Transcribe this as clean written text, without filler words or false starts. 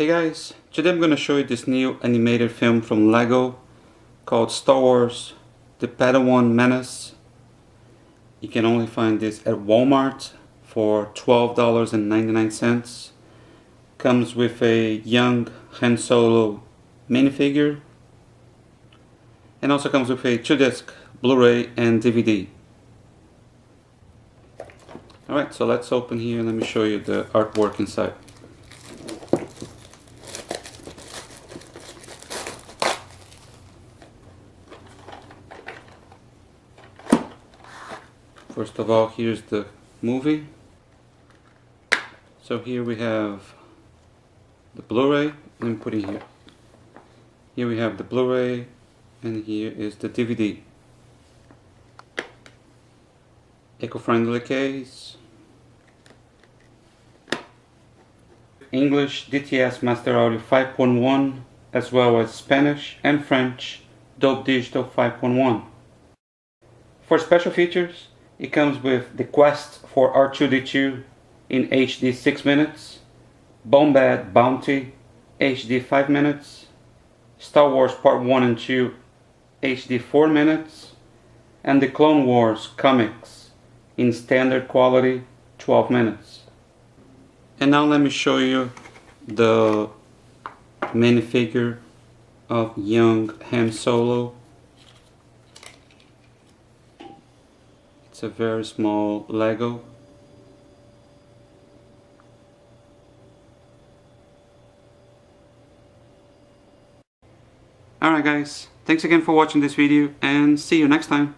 Hey guys, today I'm going to show you this new animated film from Lego called Star Wars The Padawan Menace. You can only find this at Walmart for $12.99. Comes with a young Han Solo minifigure and also comes with a 2-disc Blu-ray and DVD. Alright, so let's open here and let me show you the artwork inside. First of all, here's the movie. So here we have the Blu-ray. Let me put it here. Here we have the Blu-ray and here is the DVD. Eco-friendly case. English DTS Master Audio 5.1 as well as Spanish and French Dolby Digital 5.1. For special features, it comes with the Quest for R2-D2 in HD 6 minutes, Bombad Bounty HD 5 minutes, Star Wars Part 1 and 2 HD 4 minutes, and the Clone Wars comics in standard quality 12 minutes. And now let me show you the minifigure of young Han Solo. It's a very small Lego. Alright guys, thanks again for watching this video and see you next time.